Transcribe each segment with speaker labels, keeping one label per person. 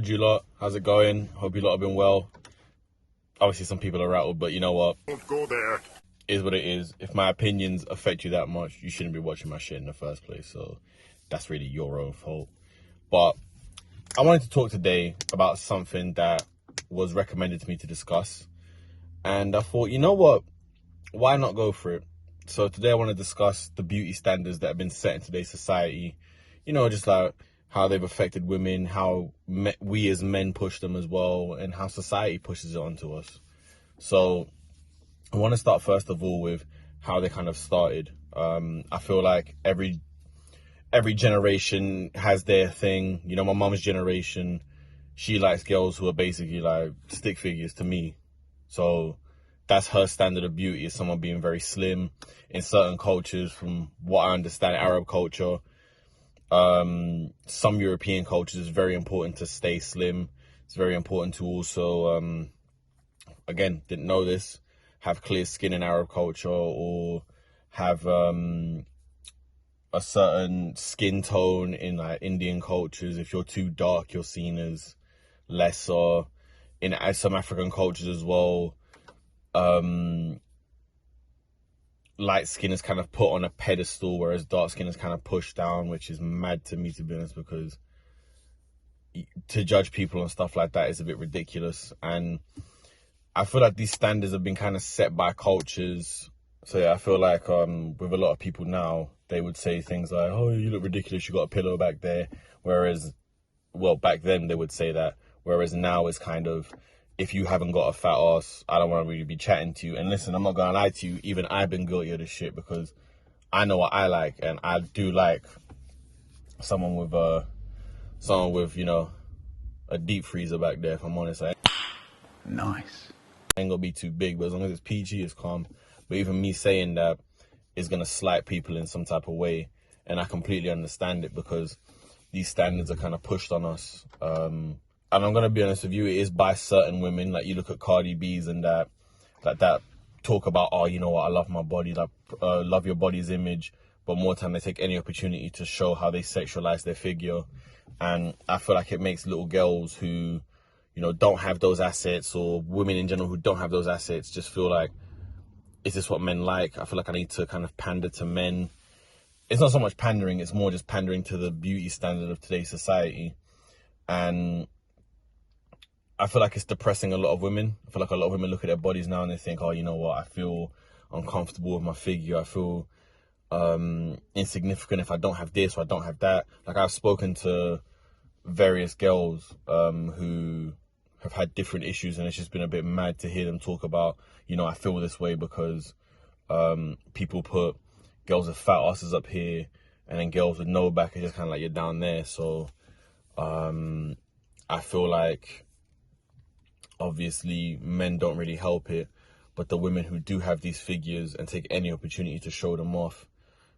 Speaker 1: good, you lot? How's it going? Hope you lot have been well. Obviously, some people are rattled, but you know what?
Speaker 2: Don't go there.
Speaker 1: Is what it is. If my opinions affect you that much, you shouldn't be watching my shit in the first place. So that's really your own fault. But I wanted to talk today about something that was recommended to me to discuss. And I thought, you know what? Why not go for it? So today I want to discuss the beauty standards that have been set in today's society. You know, just like how they've affected women, how we as men push them as well, and how society pushes it onto us. So I want to start first of all with how they kind of started. I feel like every generation has their thing. You know, my mom's generation, she likes girls who are basically like stick figures to me. So that's her standard of beauty, is someone being very slim. In certain cultures, from what I understand, Arab culture, some European cultures, it's very important to stay slim. It's very important to also, again, didn't know this, have clear skin in Arab culture, or have a certain skin tone in like Indian cultures. If you're too dark, you're seen as lesser. In some African cultures as well, light skin is kind of put on a pedestal, whereas dark skin is kind of pushed down, which is mad to me, to be honest, because to judge people and stuff like that is a bit ridiculous. And I feel like these standards have been kind of set by cultures. So yeah, I feel like with a lot of people now, they would say things like, oh, you look ridiculous, you got a pillow back there. Whereas, well, back then they would say that. Whereas now it's kind of, if you haven't got a fat ass, I don't want to really be chatting to you. And listen, I'm not going to lie to you, even I've been guilty of this shit, because I know what I like, and I do like someone with, you know, a deep freezer back there, if I'm honest.
Speaker 3: Nice.
Speaker 1: Ain't gonna be too big, but as long as it's PG, it's calm. But even me saying that is gonna slight people in some type of way, and I completely understand it, because these standards are kind of pushed on us. And I'm gonna be honest with you, it is by certain women. Like, you look at Cardi B's and that talk about, oh, you know what, I love my body, like love your body's image, but more time they take any opportunity to show how they sexualize their figure. And I feel like it makes little girls who, you know, don't have those assets, or women in general who don't have those assets, just feel like, is this what men like? I feel like I need to kind of pander to men. It's not so much pandering, it's more just pandering to the beauty standard of today's society. And I feel like it's depressing a lot of women. I feel like a lot of women look at their bodies now and they think, oh, you know what, I feel uncomfortable with my figure. I feel insignificant if I don't have this or I don't have that. Like, I've spoken to various girls who have had different issues, and it's just been a bit mad to hear them talk about, you know, I feel this way because people put girls with fat asses up here, and then girls with no back are just kind of like, you're down there. So I feel like obviously men don't really help it, but the women who do have these figures and take any opportunity to show them off,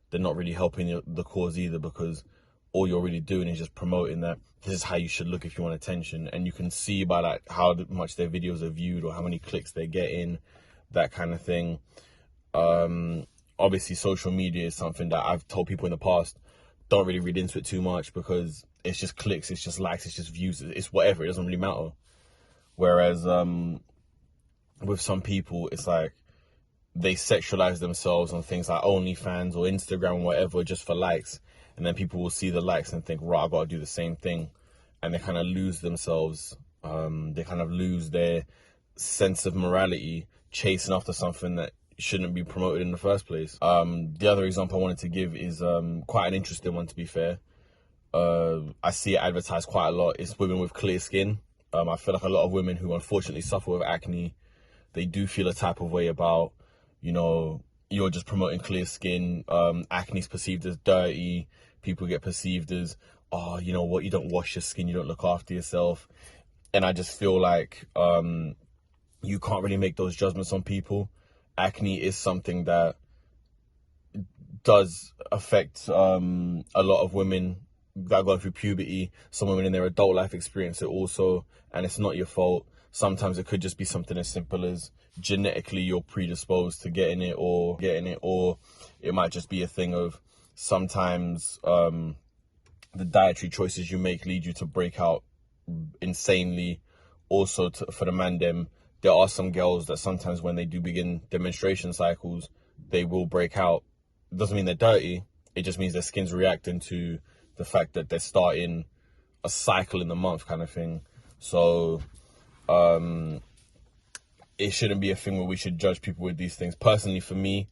Speaker 1: they're not really helping the cause either, because all you're really doing is just promoting that this is how you should look if you want attention. And you can see by like how much their videos are viewed or how many clicks they get in, that kind of thing. Obviously social media is something that I've told people in the past, don't really read into it too much, because it's just clicks, it's just likes, it's just views, it's whatever, it doesn't really matter. Whereas with some people, it's like they sexualize themselves on things like OnlyFans or Instagram or whatever, just for likes. And then people will see the likes and think, right, I've got to do the same thing. And they kind of lose themselves. They kind of lose their sense of morality, chasing after something that shouldn't be promoted in the first place. The other example I wanted to give is quite an interesting one, to be fair. I see it advertised quite a lot. It's women with clear skin. I feel like a lot of women who unfortunately suffer with acne, they do feel a type of way about, you know, you're just promoting clear skin. Acne is perceived as dirty. People get perceived as, oh, you know what, you don't wash your skin, you don't look after yourself. And I just feel like you can't really make those judgments on people. Acne is something that does affect a lot of women that go through puberty. Some women in their adult life experience it also, and it's not your fault. Sometimes it could just be something as simple as genetically you're predisposed to getting it, or it might just be a thing of sometimes the dietary choices you make lead you to break out insanely. Also, for the man them, there are some girls that sometimes when they do begin their menstruation cycles, they will break out. It doesn't mean they're dirty. It just means their skin's reacting to the fact that they're starting a cycle in the month kind of thing. So it shouldn't be a thing where we should judge people with these things. Personally, for me,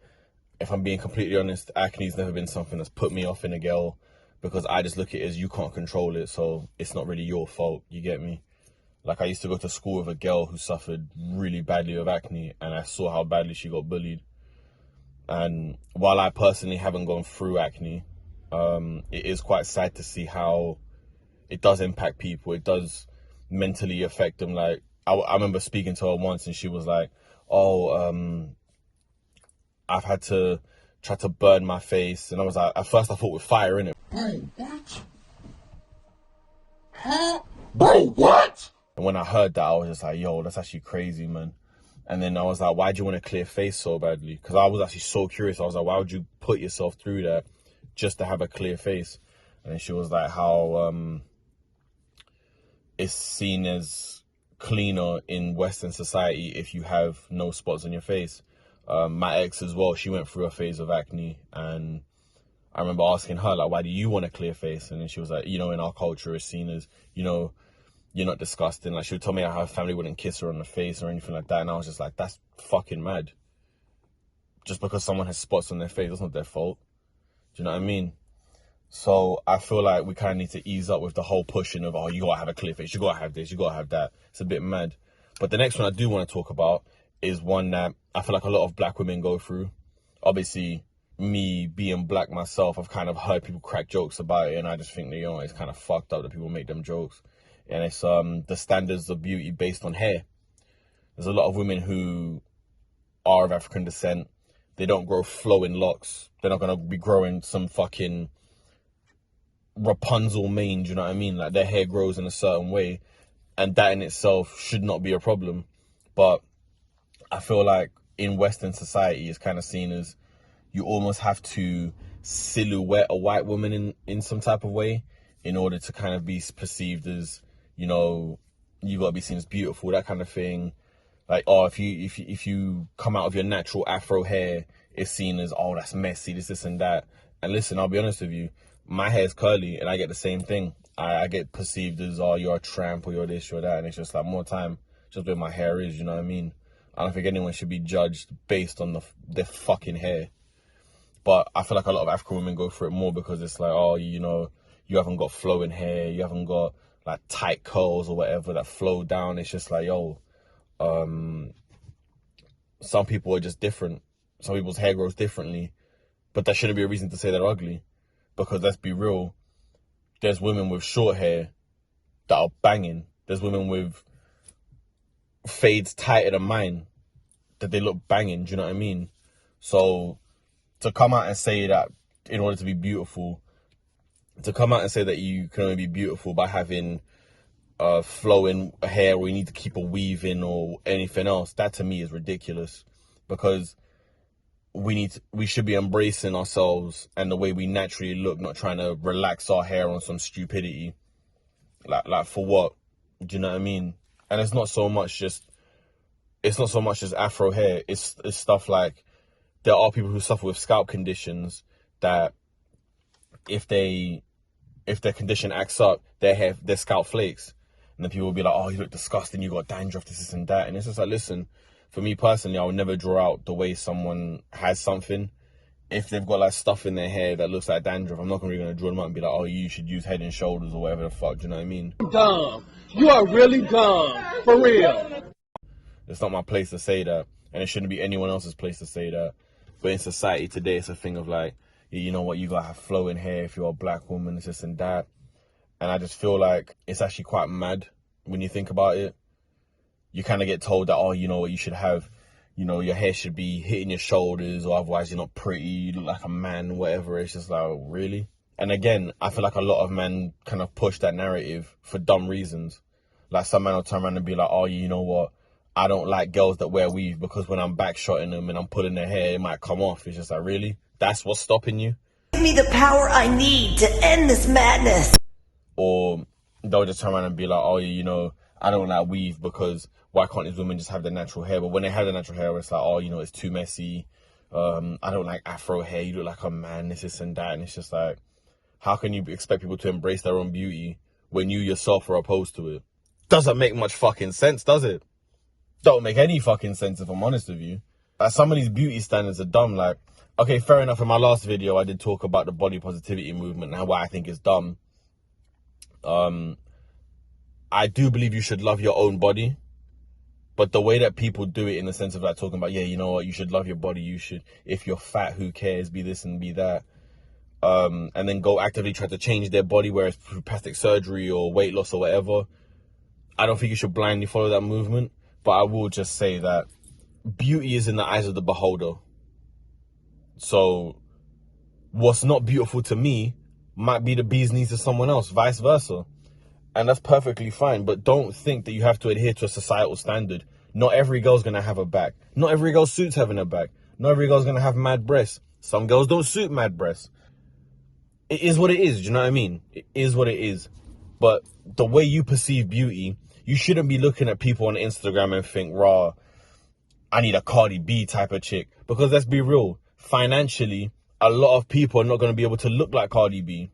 Speaker 1: if I'm being completely honest, acne's never been something that's put me off in a girl, because I just look at it as you can't control it, so it's not really your fault. You get me? Like, I used to go to school with a girl who suffered really badly with acne, and I saw how badly she got bullied. And while I personally haven't gone through acne, it is quite sad to see how it does impact people. It does mentally affect them. Like, I remember speaking to her once, and she was like, oh, I've had to try to burn my face. And I was like, at first I thought with fire in it.
Speaker 2: Burn that? Huh? Bro, what?
Speaker 1: And when I heard that, I was just like, yo, that's actually crazy, man. And then I was like, why do you want a clear face so badly? Because I was actually so curious. I was like, why would you put yourself through that just to have a clear face? And then she was like, how it's seen as cleaner in Western society if you have no spots on your face. My ex as well, she went through a phase of acne, and I remember asking her, like, why do you want a clear face? And then she was like, you know, in our culture, it's seen as, you know, you're not disgusting. Like, she would tell me how her family wouldn't kiss her on the face or anything like that. And I was just like, that's fucking mad. Just because someone has spots on their face, that's not their fault. Do you know what I mean? So I feel like we kind of need to ease up with the whole pushing of, oh, you gotta have a clear face, you gotta have this, you gotta have that. It's a bit mad. But the next one I do want to talk about is one that I feel like a lot of black women go through. Obviously, me being black myself, I've kind of heard people crack jokes about it, and I just think that, you know, it's kind of fucked up that people make them jokes. And it's the standards of beauty based on hair. There's a lot of women who are of African descent. They don't grow flowing locks. They're not going to be growing some fucking Rapunzel mane, do you know what I mean? Like, their hair grows in a certain way, and that in itself should not be a problem. But I feel like in Western society, it's kind of seen as you almost have to silhouette a white woman in some type of way in order to kind of be perceived as, you know, you got to be seen as beautiful, that kind of thing. Like, oh, if you come out of your natural afro hair, it's seen as, oh, that's messy, this and that. And listen, I'll be honest with you, my hair's curly and I get the same thing. I get perceived as, oh, you're a tramp or you're this, you're that. And it's just like, more time, just where my hair is, you know what I mean? I don't think anyone should be judged based on their fucking hair. But I feel like a lot of African women go through it more because it's like, oh, you know, you haven't got flowing hair, you haven't got like tight curls or whatever that flow down. It's just like, yo, some people are just different. Some people's hair grows differently, but that shouldn't be a reason to say they're ugly. Because let's be real, there's women with short hair that are banging. There's women with fades tighter than mine that they look banging. Do you know what I mean? So to come out and say that in order to be beautiful, to come out and say that you can only be beautiful by having flowing hair, or you need to keep a weave in or anything else, that to me is ridiculous. Because we should be embracing ourselves and the way we naturally look, not trying to relax our hair on some stupidity. Like for what? Do you know what I mean? And it's not so much just afro hair. It's stuff like, there are people who suffer with scalp conditions that if their condition acts up, their scalp flakes. And then people will be like, oh, you look disgusting, you got dandruff, this and that. And it's just like, listen, for me personally, I would never draw out the way someone has something. If they've got like stuff in their hair that looks like dandruff, I'm not really going to draw them out and be like, oh, you should use Head and Shoulders or whatever the fuck, do you know what I mean?
Speaker 2: Dumb. You are really dumb. For real.
Speaker 1: It's not my place to say that, and it shouldn't be anyone else's place to say that. But in society today, it's a thing of like, you know what, you gotta have flowing hair if you're a black woman, it's this and that. And I just feel like it's actually quite mad when you think about it. You kind of get told that, oh, you know what, you should have, you know, your hair should be hitting your shoulders, or otherwise you're not pretty, you look like a man, whatever. It's just like, really? And again, I feel like a lot of men kind of push that narrative for dumb reasons. Like, some men will turn around and be like, oh, you know what, I don't like girls that wear weave because when I'm backshotting them and I'm pulling their hair, it might come off. It's just like, really? That's what's stopping you?
Speaker 4: Give me the power I need to end this madness.
Speaker 1: Or they'll just turn around and be like, oh, you know, I don't like weave because why can't these women just have their natural hair? But when they have their natural hair, it's like, oh, you know, it's too messy. I don't like afro hair. You look like a man, this and that. And it's just like, how can you expect people to embrace their own beauty when you yourself are opposed to it? Doesn't make much fucking sense, does it? Don't make any fucking sense, if I'm honest with you. Some of these beauty standards are dumb. Like, okay, fair enough. In my last video, I did talk about the body positivity movement and why I think it's dumb. I do believe you should love your own body. But the way that people do it in the sense of like talking about, yeah, you know what, you should love your body. You should, if you're fat, who cares? Be this and be that. And then go actively try to change their body, whether it's through plastic surgery or weight loss or whatever. I don't think you should blindly follow that movement. But I will just say that beauty is in the eyes of the beholder. So what's not beautiful to me might be the bee's knees to someone else, vice versa. And that's perfectly fine, but don't think that you have to adhere to a societal standard. Not every girl's going to have a back. Not every girl suits having a back. Not every girl's going to have mad breasts. Some girls don't suit mad breasts. It is what it is, do you know what I mean? It is what it is. But the way you perceive beauty, you shouldn't be looking at people on Instagram and think, raw, I need a Cardi B type of chick. Because let's be real, financially, a lot of people are not going to be able to look like Cardi B.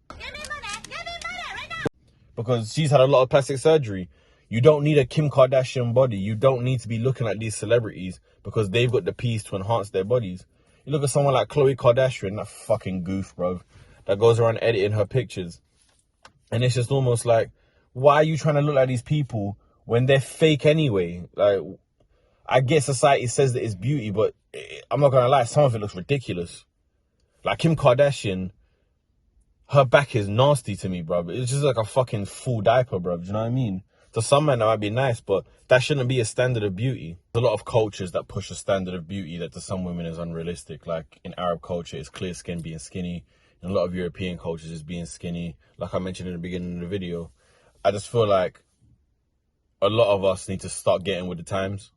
Speaker 1: Because she's had a lot of plastic surgery. You don't need a Kim Kardashian body. You don't need to be looking like these celebrities because they've got the peas to enhance their bodies. You look at someone like Khloe Kardashian, that fucking goof, bro, that goes around editing her pictures. And it's just almost like, why are you trying to look like these people when they're fake anyway? Like, I guess society says that it's beauty, but I'm not going to lie, some of it looks ridiculous. Like Kim Kardashian, her back is nasty to me, bro. It's just like a fucking full diaper, bro. Do you know what I mean? To some men, that might be nice, but that shouldn't be a standard of beauty. There's a lot of cultures that push a standard of beauty that to some women is unrealistic. Like in Arab culture, it's clear skin being skinny. In a lot of European cultures, it's being skinny. Like I mentioned in the beginning of the video, I just feel like a lot of us need to start getting with the times,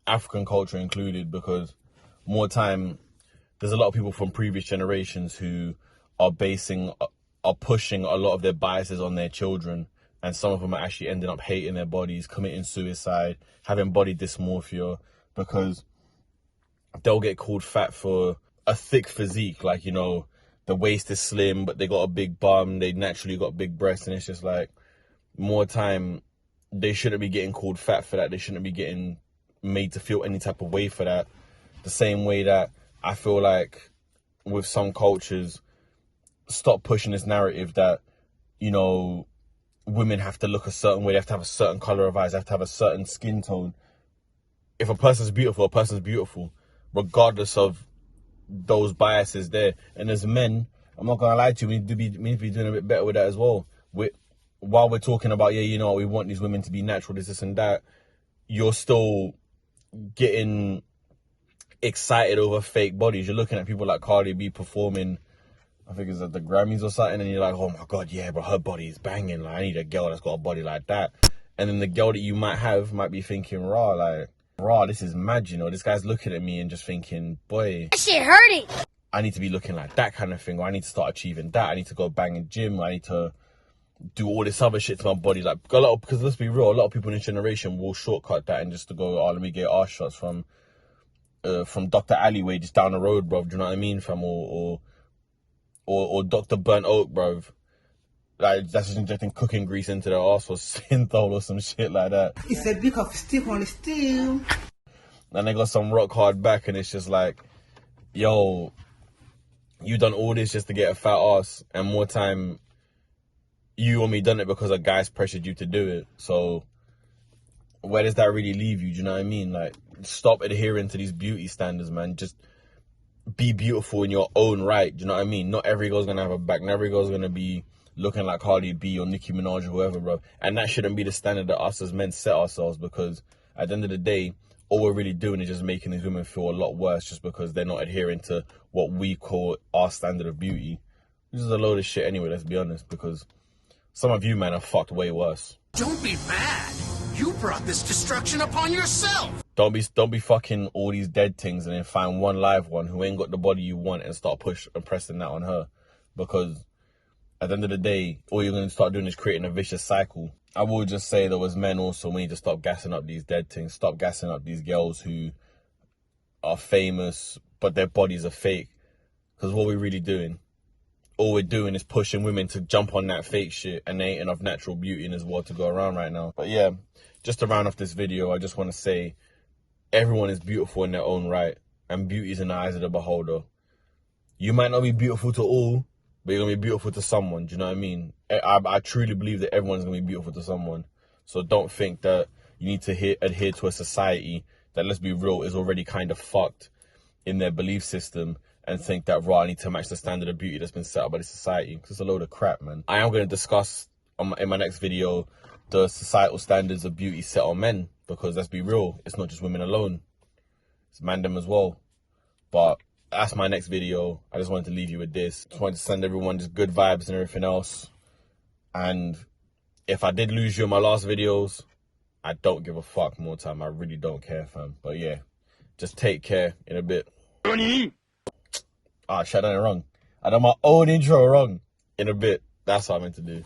Speaker 1: African culture included, because more time, there's a lot of people from previous generations who are pushing a lot of their biases on their children, and some of them are actually ending up hating their bodies, committing suicide, having body dysmorphia, because they'll get called fat for a thick physique, like, you know, the waist is slim but they got a big bum, they naturally got big breasts, and it's just like, more time, they shouldn't be getting called fat for that. They shouldn't be getting made to feel any type of way for that. The same way that I feel like with some cultures, stop pushing this narrative that, you know, women have to look a certain way, they have to have a certain color of eyes, they have to have a certain skin tone. If a person's beautiful, a person's beautiful, regardless of those biases there. And as men, I'm not gonna lie to you, we need to be doing a bit better with that as well. While we're talking about, yeah, you know, we want these women to be natural, this and that, you're still getting excited over fake bodies. You're looking at people like Cardi B performing, I think it's at the Grammys or something, and you're like, oh my God, yeah, bro, her body is banging. Like, I need a girl that's got a body like that. And then the girl that you might have might be thinking, raw, this is mad, you know. This guy's looking at me and just thinking, boy,
Speaker 4: that shit hurting.
Speaker 1: I need to be looking like that kind of thing, or I need to start achieving that. I need to go bang in gym. I need to do all this other shit to my body. Like, because let's be real, a lot of people in this generation will shortcut that and just to go, oh, let me get arse shots from Dr. Alleyway just down the road, bro. Do you know what I mean, fam? Or Dr. Burnt Oak, bro. Like, that's just injecting cooking grease into their arse for synthol or some shit like that.
Speaker 5: It's a big of stick on the steel.
Speaker 1: And they got some rock hard back, and it's just like, yo, you done all this just to get a fat ass, and more time, you only done it because a guy's pressured you to do it. So where does that really leave you? Do you know what I mean? Like, stop adhering to these beauty standards, man. Just be beautiful in your own right. Do you know what I mean? Not every girl's gonna have a back. Not every girl's gonna be looking like Cardi B or Nicki Minaj or whoever, bro. And that shouldn't be the standard that us as men set ourselves, because at the end of the day, all we're really doing is just making these women feel a lot worse just because they're not adhering to what we call our standard of beauty. This is a load of shit anyway, let's be honest, because some of you, man, are fucked way worse.
Speaker 6: Don't be mad. You brought this destruction upon yourself.
Speaker 1: Don't be fucking all these dead things and then find one live one who ain't got the body you want and start pressing that on her. Because At the end of the day, all you're going to start doing is creating a vicious cycle. I will just say though, as men also, we need to stop gassing up these dead things. Stop gassing up these girls who are famous, but their bodies are fake. Because what we're really doing, all we're doing is pushing women to jump on that fake shit, and there ain't enough natural beauty in this world to go around right now. But yeah, just to round off this video, I just want to say everyone is beautiful in their own right, and beauty is in the eyes of the beholder. You might not be beautiful to all, but you're going to be beautiful to someone. Do you know what I mean? I truly believe that everyone's going to be beautiful to someone. So don't think that you need to adhere to a society that, let's be real, is already kind of fucked in their belief system, and think that, right, I need to match the standard of beauty that's been set up by the society. Because it's a load of crap, man. I am going to discuss in my next video the societal standards of beauty set on men. Because let's be real, it's not just women alone. It's mandem as well. But that's my next video. I just wanted to leave you with this. Just wanted to send everyone just good vibes and everything else. And if I did lose you in my last videos, I don't give a fuck more time. I really don't care, fam. But yeah, just take care in a bit. Ah, shit, I done it wrong. I done my own intro wrong in a bit. That's what I meant to do.